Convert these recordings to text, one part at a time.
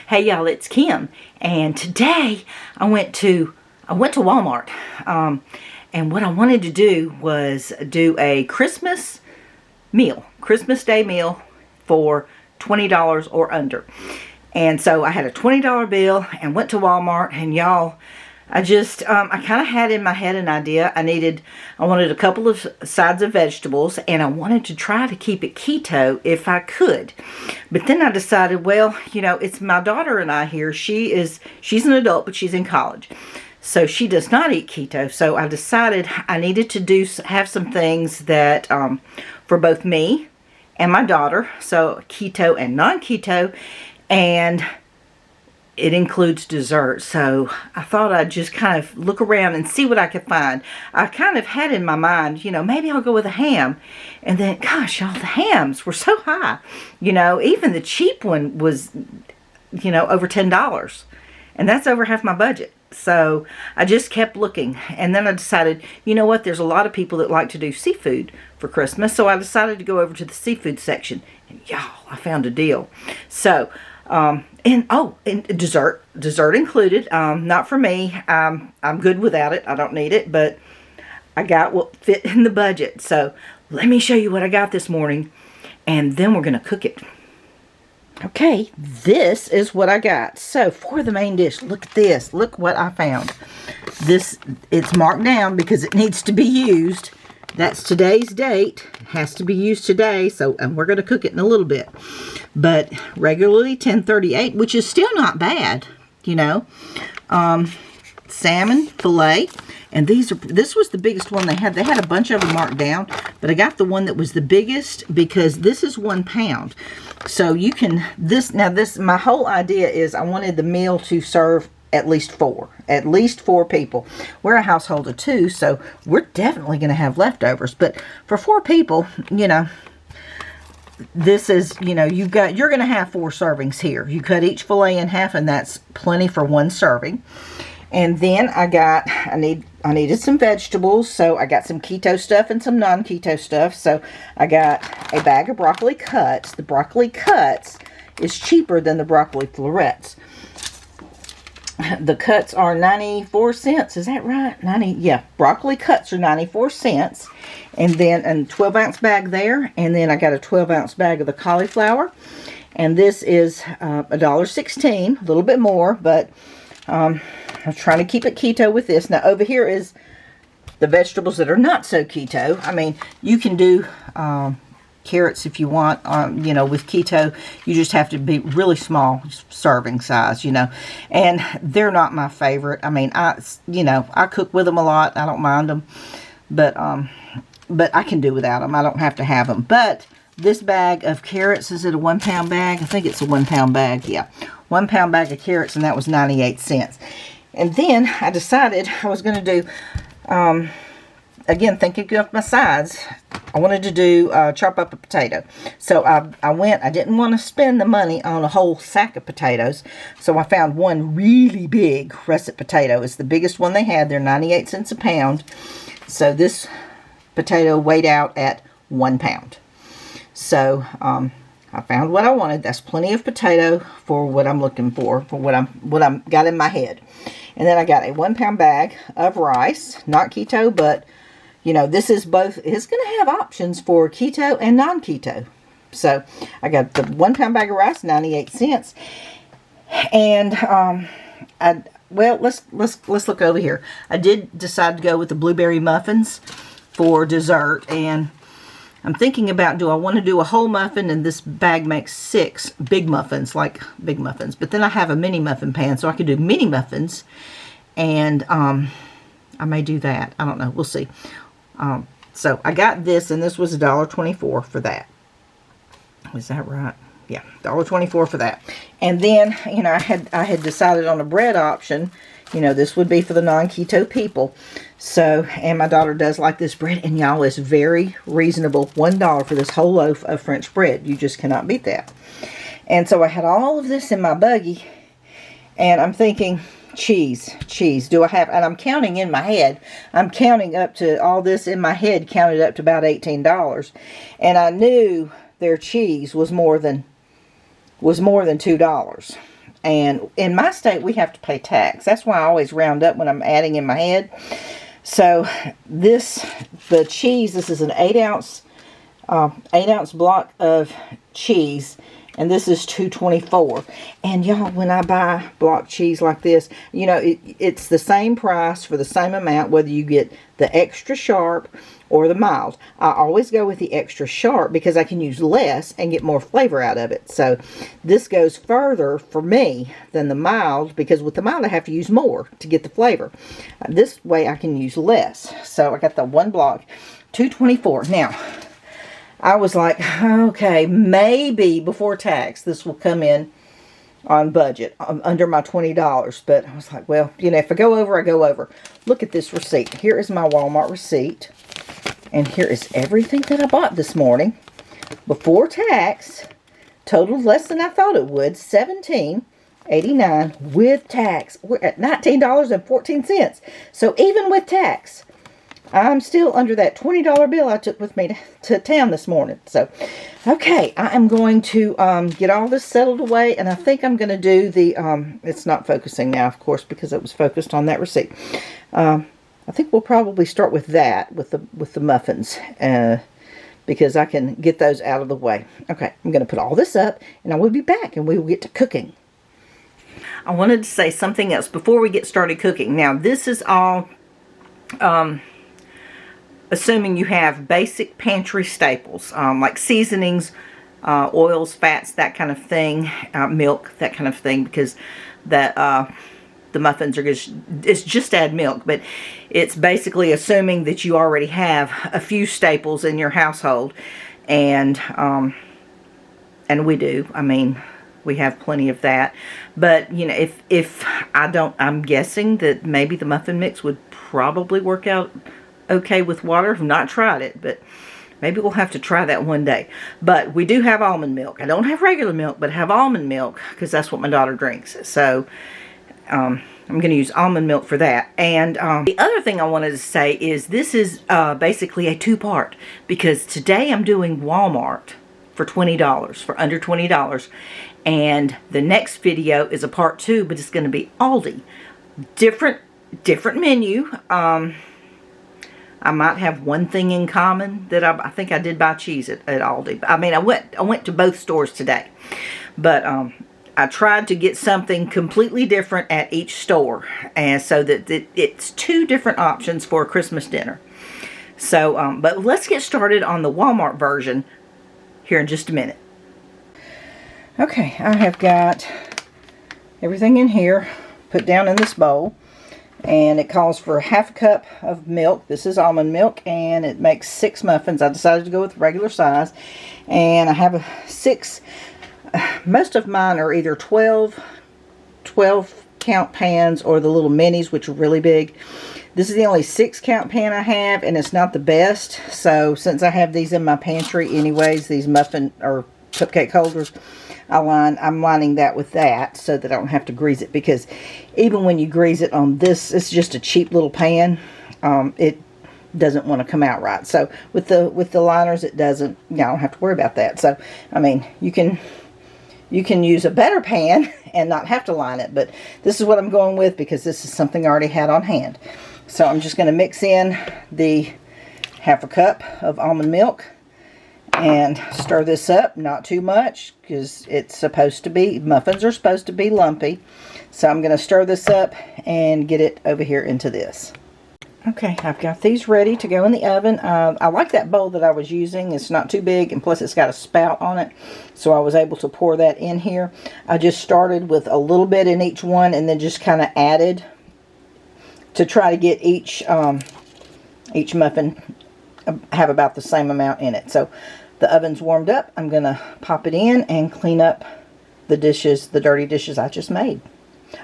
Hey y'all, it's Kim, and today I went to Walmart, and what I wanted to do was do a Christmas Day meal for $20 or under. And so I had a $20 bill and went to Walmart, and y'all, I kind of had in my head an idea. I wanted a couple of sides of vegetables, and I wanted to try to keep it keto if I could. But then I decided, well, it's my daughter and I here. She's an adult, but she's in college. So she does not eat keto. So I decided I needed to have some things that, for both me and my daughter, so keto and non-keto, and it includes dessert. So I thought I'd just kind of look around and see what I could find. I kind of had in my mind, maybe I'll go with a ham. And then, gosh, y'all, the hams were so high. Even the cheap one was, over $10. And that's over half my budget. So I just kept looking. And then I decided, you know what, there's a lot of people that like to do seafood for Christmas. So I decided to go over to the seafood section. And y'all, I found a deal. So, and dessert included, not for me. I'm good without it. I don't need it, but I got what fit in the budget. So let me show you what I got this morning, and then we're going to cook it. Okay, this is what I got. So for the main dish, look at this. Look what I found. It's marked down because it needs to be used. That's today's date. It has to be used today, and we're going to cook it in a little bit. But regularly 1038, which is still not bad, salmon fillet, and this was the biggest one they had. They had a bunch of them marked down, but I got the one that was the biggest because this is 1 pound. So you can my whole idea is I wanted the meal to serve at least four people. We're a household of 2, so we're definitely going to have leftovers. But for 4 people, this is, you're going to have 4 servings here. You cut each fillet in half, and that's plenty for 1 serving. And then I needed some vegetables, so I got some keto stuff and some non-keto stuff. So I got a bag of broccoli cuts. The broccoli cuts is cheaper than the broccoli florets. The cuts are 94 cents. Is that right? Yeah, broccoli cuts are 94 cents. And then a 12-ounce bag there. And then I got a 12-ounce bag of the cauliflower. And this is $1.16, a little bit more, but I'm trying to keep it keto with this. Now, over here is the vegetables that are not so keto. I mean, you can do carrots if you want. With keto, you just have to be really small serving size, and they're not my favorite. I mean, I cook with them a lot. I don't mind them, but I can do without them. I don't have to have them. But this bag of carrots, is it a 1 pound bag? I think it's a 1 pound bag. Yeah, 1 pound bag of carrots, and that was 98 cents. And then I decided I was going to do, again, thinking of my sides, I wanted to do chop up a potato. So I didn't want to spend the money on a whole sack of potatoes. So I found one really big russet potato. It's the biggest one they had. They're 98 cents a pound. So this potato weighed out at 1 pound. So I found what I wanted. That's plenty of potato for what I'm looking for what I'm got in my head. And then I got a 1 pound bag of rice, not keto, but this is both. It's going to have options for keto and non-keto. So I got the 1 pound bag of rice, 98 cents. And let's look over here. I did decide to go with the blueberry muffins for dessert, and I'm thinking about, do I want to do a whole muffin? And this bag makes 6 big muffins, like big muffins. But then I have a mini muffin pan, so I could do mini muffins. And I may do that. I don't know. We'll see. So I got this, and this was $1.24 for that. Was that right? Yeah, $1.24 for that. And then, I had decided on a bread option. This would be for the non-keto people. So, and my daughter does like this bread, and y'all, it's very reasonable. $1 for this whole loaf of French bread. You just cannot beat that. And so I had all of this in my buggy, and I'm thinking, cheese. Do I have, and I'm counting in my head. I'm counting up to all this in my head, counted up to about $18. And I knew their cheese was more than $2. And in my state, we have to pay tax. That's why I always round up when I'm adding in my head. So the cheese, this is an 8-ounce block of cheese. And this is $2.24. And y'all, when I buy block cheese like this, you know, it's the same price for the same amount, whether you get the extra sharp or the mild. I always go with the extra sharp because I can use less and get more flavor out of it. So this goes further for me than the mild, because with the mild I have to use more to get the flavor. This way I can use less. So I got the one block, $2.24. Now, I was like, okay, maybe before tax this will come in on budget, under my $20. But I was like, well, you know, if I go over, I go over. Look at this receipt. Here is my Walmart receipt. And here is everything that I bought this morning. Before tax, totaled less than I thought it would, $17.89 with tax. We're at $19.14. So even with tax, I'm still under that $20 bill I took with me to town this morning. So, okay, I am going to get all this settled away, and I think I'm going to do the, it's not focusing now, of course, because it was focused on that receipt. I think we'll probably start with that, with the muffins, because I can get those out of the way. Okay, I'm going to put all this up, and I will be back, and we will get to cooking. I wanted to say something else before we get started cooking. Now, this is all assuming you have basic pantry staples, like seasonings, oils, fats, that kind of thing, milk, that kind of thing, because that the muffins are it's just add milk, but it's basically assuming that you already have a few staples in your household, and we do. I mean, we have plenty of that. But you know, if I don't, I'm guessing that maybe the muffin mix would probably work out okay with water. I've not tried it, but maybe we'll have to try that one day. But we do have almond milk. I don't have regular milk, but I have almond milk because that's what my daughter drinks. So I'm going to use almond milk for that. And the other thing I wanted to say is this is basically a two-part, because today I'm doing Walmart for $20, for under $20. And the next video is a part 2, but it's going to be Aldi. Different menu. I might have one thing in common, that I think I did buy cheese at Aldi. I mean, I went to both stores today, but I tried to get something completely different at each store, and so that it's 2 different options for a Christmas dinner. So, but let's get started on the Walmart version here in just a minute. Okay, I have got everything in here put down in this bowl. And it calls for ½ cup of milk. This is almond milk, and it makes 6 muffins. I decided to go with regular size. And I have 6, most of mine are either 12 count pans or the little minis, which are really big. This is the only 6 count pan I have, and it's not the best. So since I have these in my pantry anyways, these muffin or cupcake holders, I'm lining that with that so that I don't have to grease it, because even when you grease it on this, it's just a cheap little pan. It doesn't want to come out right. So with the liners, it doesn't. I don't have to worry about that. So I mean, you can use a better pan and not have to line it, but this is what I'm going with because this is something I already had on hand. So I'm just going to mix in the ½ cup of almond milk and stir this up, not too much, because it's supposed to be, muffins are supposed to be lumpy. So I'm going to stir this up and get it over here into this. Okay, I've got these ready to go in the oven. I like that bowl that I was using. It's not too big, and plus it's got a spout on it, so I was able to pour that in here. I just started with a little bit in each one and then just kind of added to try to get each muffin have about the same amount in it. So the oven's warmed up. I'm going to pop it in and clean up the dishes, the dirty dishes I just made.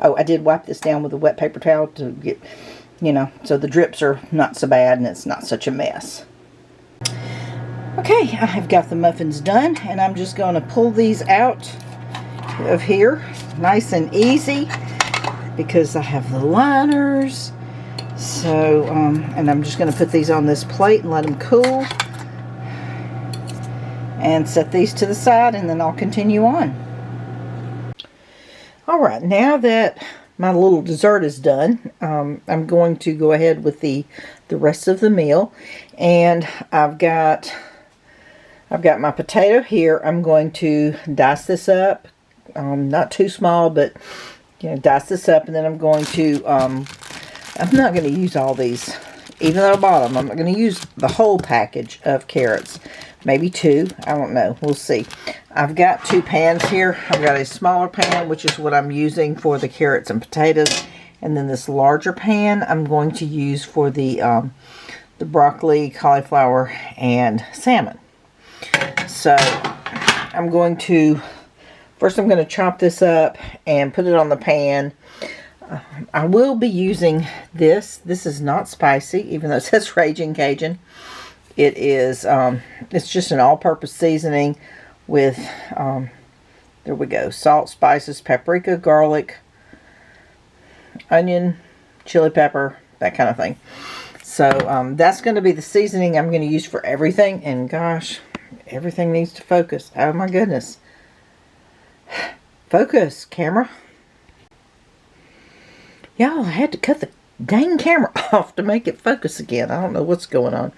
Oh, I did wipe this down with a wet paper towel to get, you know, so the drips are not so bad and it's not such a mess. Okay, I have got the muffins done, and I'm just going to pull these out of here nice and easy because I have the liners. So, and I'm just going to put these on this plate and let them cool. And set these to the side, and then I'll continue on. Alright, now that my little dessert is done, I'm going to go ahead with the rest of the meal. And I've got my potato here. I'm going to dice this up, not too small, but dice this up, and then I'm going to, I'm not going to use all these, even though I bought them. I'm not going to use the whole package of carrots. Maybe 2. I don't know. We'll see. I've got 2 pans here. I've got a smaller pan, which is what I'm using for the carrots and potatoes. And then this larger pan I'm going to use for the broccoli, cauliflower, and salmon. So I'm going to, first I'm going to chop this up and put it on the pan. I will be using this. This is not spicy, even though it says Raging Cajun. It is, it's just an all-purpose seasoning with, there we go, salt, spices, paprika, garlic, onion, chili pepper, that kind of thing. So, that's going to be the seasoning I'm going to use for everything. And gosh, everything needs to focus. Oh my goodness. Focus, camera. Y'all, I had to cut the dang camera off to make it focus again. I don't know what's going on.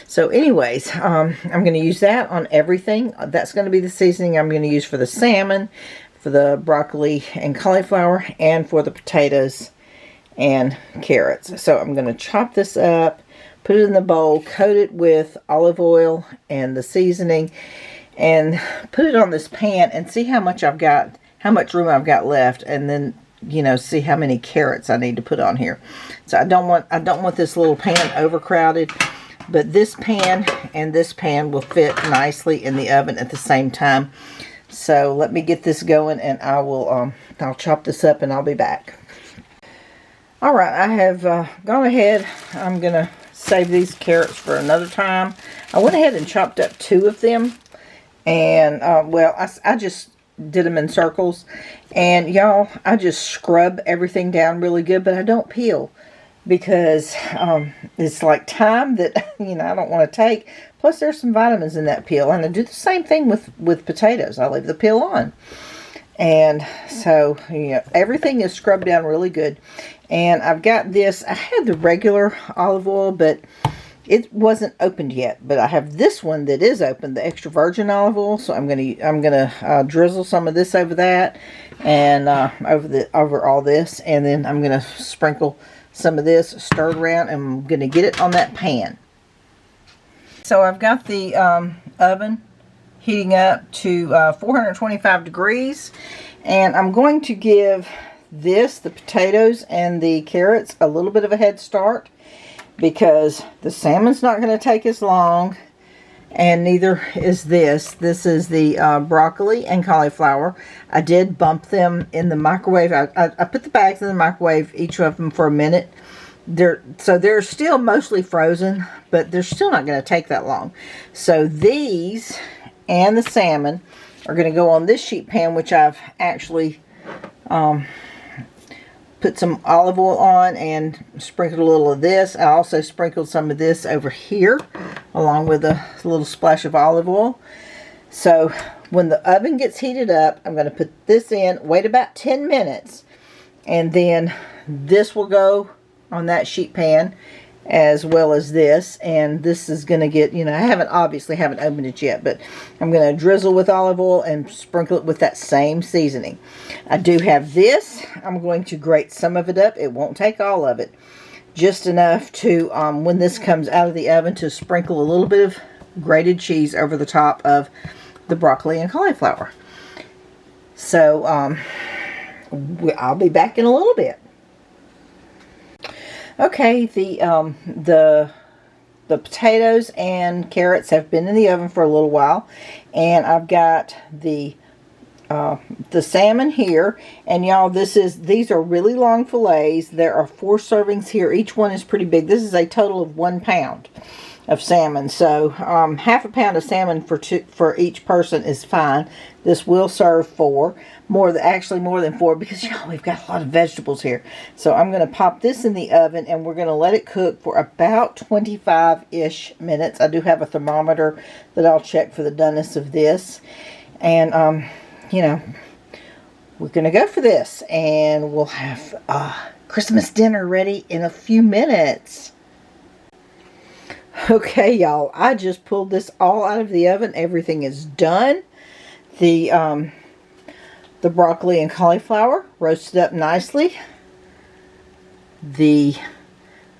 So anyways, I'm going to use that on everything. That's going to be the seasoning I'm going to use for the salmon, for the broccoli and cauliflower, and for the potatoes and carrots. So I'm going to chop this up, put it in the bowl, coat it with olive oil and the seasoning, and put it on this pan and see how much I've got, how much room I've got left, and then see how many carrots I need to put on here. So I don't want this little pan overcrowded, but this pan and this pan will fit nicely in the oven at the same time. So let me get this going, and I will I'll chop this up and I'll be back. All right, I have gone ahead. I'm gonna save these carrots for another time. I went ahead and chopped up 2 of them, and well, I just did them in circles. And y'all, I just scrub everything down really good, but I don't peel, because it's like time that I don't want to take. Plus there's some vitamins in that peel, and I do the same thing with potatoes. I leave the peel on. And so everything is scrubbed down really good. And I've got this, I had the regular olive oil, but it wasn't opened yet, but I have this one that is open, the extra virgin olive oil. So I'm gonna drizzle some of this over that, and over all this, and then I'm gonna sprinkle some of this, stir it around, and I'm gonna get it on that pan. So I've got the oven heating up to 425 degrees, and I'm going to give the potatoes and the carrots, a little bit of a head start, because the salmon's not going to take as long, and neither is this. This is the broccoli and cauliflower. I did bump them in the microwave. I put the bags in the microwave, each of them for a minute. So they're still mostly frozen, but they're still not going to take that long. So these and the salmon are going to go on this sheet pan, which I've actually put some olive oil on and sprinkled a little of this. I also sprinkled some of this over here along with a little splash of olive oil. So when the oven gets heated up, I'm going to put this in, wait about 10 minutes, and then this will go on that sheet pan as well as this. And this is going to get, I obviously haven't opened it yet, but I'm going to drizzle with olive oil and sprinkle it with that same seasoning. I do have this. I'm going to grate some of it up. It won't take all of it. Just enough to, when this comes out of the oven, to sprinkle a little bit of grated cheese over the top of the broccoli and cauliflower. So, I'll be back in a little bit. Okay, the potatoes and carrots have been in the oven for a little while, and I've got the salmon here, and y'all, these are really long fillets. There are 4 servings here. Each one is pretty big. This is a total of 1 pound of salmon. So half a pound of salmon for each person is fine. This will serve 4. Actually more than 4, because we've got a lot of vegetables here. So I'm going to pop this in the oven, and we're going to let it cook for about 25-ish minutes. I do have a thermometer that I'll check for the doneness of this. And we're going to go for this. And we'll have Christmas dinner ready in a few minutes. Okay, y'all. I just pulled this all out of the oven. Everything is done. The broccoli and cauliflower roasted up nicely. These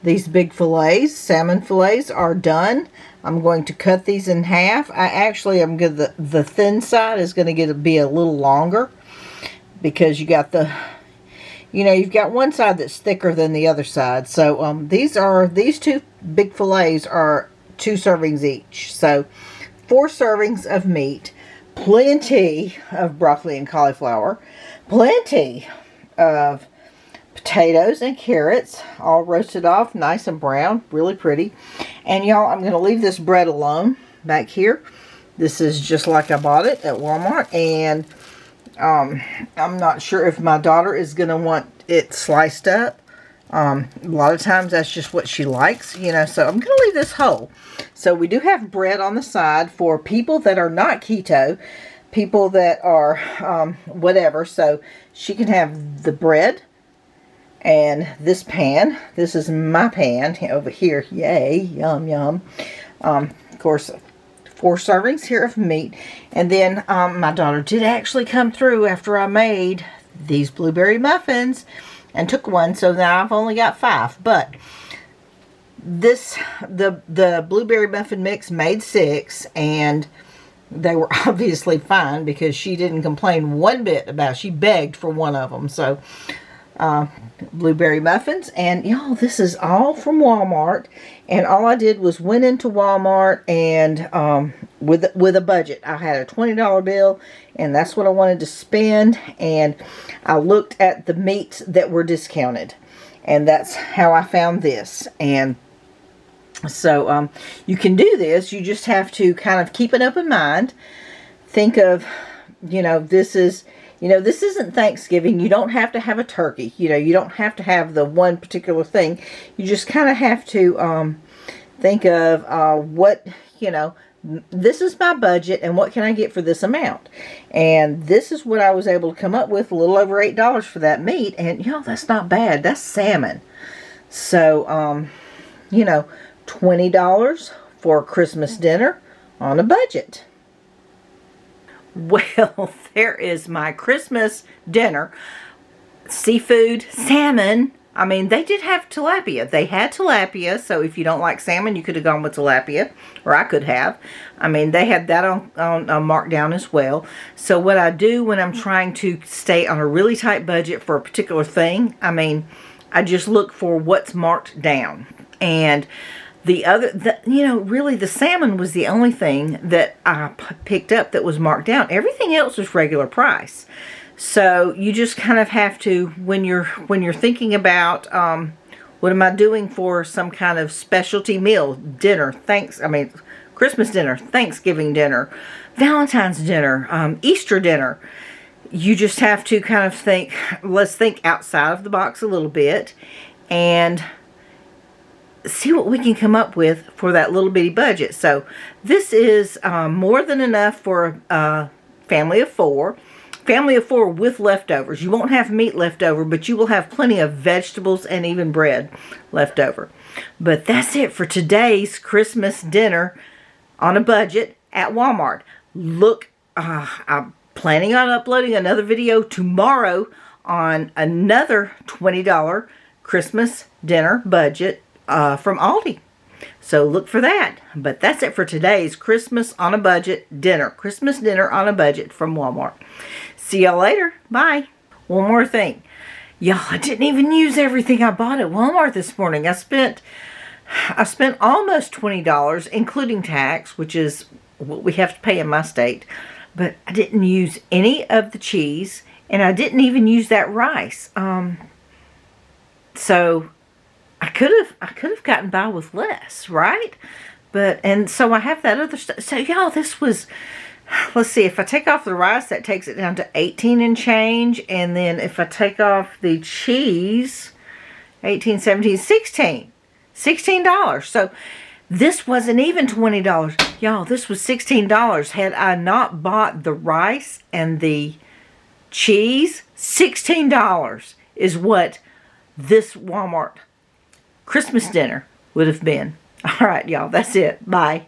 big fillets, salmon fillets, are done. I'm going to cut these in half. I'm going to, the thin side is going to be a little longer because you got you've got one side that's thicker than the other side. So these two big fillets are 2 servings each. So 4 servings of meat, plenty of broccoli and cauliflower, plenty of potatoes and carrots, all roasted off nice and brown, really pretty. And y'all, I'm going to leave this bread alone back here. This is just like I bought it at Walmart, and I'm not sure if my daughter is going to want it sliced up. A lot of times that's just what she likes, so I'm going to leave this whole. So we do have bread on the side for people that are not keto, people that are whatever. So she can have the bread and this pan. This is my pan over here. Yay, yum, yum. Of course, 4 servings here of meat. And then my daughter did actually come through after I made these blueberry muffins and took one, so now I've only got 5. But the blueberry muffin mix made 6, and they were obviously fine because she didn't complain one bit about it. She begged for one of them. So blueberry muffins. And y'all, this is all from Walmart, and all I did was went into Walmart and with a budget. I had a $20 bill, and that's what I wanted to spend, and I looked at the meats that were discounted, and that's how I found this. And so you can do this. You just have to kind of keep an open mind. Think of, this isn't Thanksgiving. You don't have to have a turkey. You don't have to have the one particular thing. You just kind of have to think of what, this is my budget and what can I get for this amount. And this is what I was able to come up with, a little over $8 for that meat. And, that's not bad. That's salmon. So, $20 for Christmas dinner on a budget. Well, there is my Christmas dinner. Seafood, salmon. I mean, they did have tilapia. They had tilapia, so if you don't like salmon, you could have gone with tilapia, or I could have. I mean, they had that on markdown as well. So what I do when I'm trying to stay on a really tight budget for a particular thing, I just look for what's marked down. And really the salmon was the only thing that I picked up that was marked down. Everything else was regular price. So you just kind of have to, when you're thinking about what am I doing for some kind of specialty meal, dinner, Christmas dinner, Thanksgiving dinner, Valentine's dinner, Easter dinner, you just have to kind of think, let's think outside of the box a little bit and see what we can come up with for that little bitty budget. So this is more than enough for a family of 4. Family of 4 with leftovers. You won't have meat left over, but you will have plenty of vegetables and even bread left over. But that's it for today's Christmas dinner on a budget at Walmart. Look, I'm planning on uploading another video tomorrow on another $20 Christmas dinner budget from Aldi. So look for that. But that's it for today's Christmas on a budget dinner. Christmas dinner on a budget from Walmart. See y'all later. Bye. One more thing. Y'all, I didn't even use everything I bought at Walmart this morning. I spent almost $20, including tax, which is what we have to pay in my state. But I didn't use any of the cheese, and I didn't even use that rice. So I could have gotten by with less, right? And so I have that other stuff. So y'all, this was, let's see, if I take off the rice, that takes it down to 18 and change. And then if I take off the cheese, 18, 17, 16. $16. So this wasn't even $20. Y'all, this was $16 had I not bought the rice and the Cheese, $16 is what this Walmart Christmas dinner would have been. All right, y'all, that's it. Bye.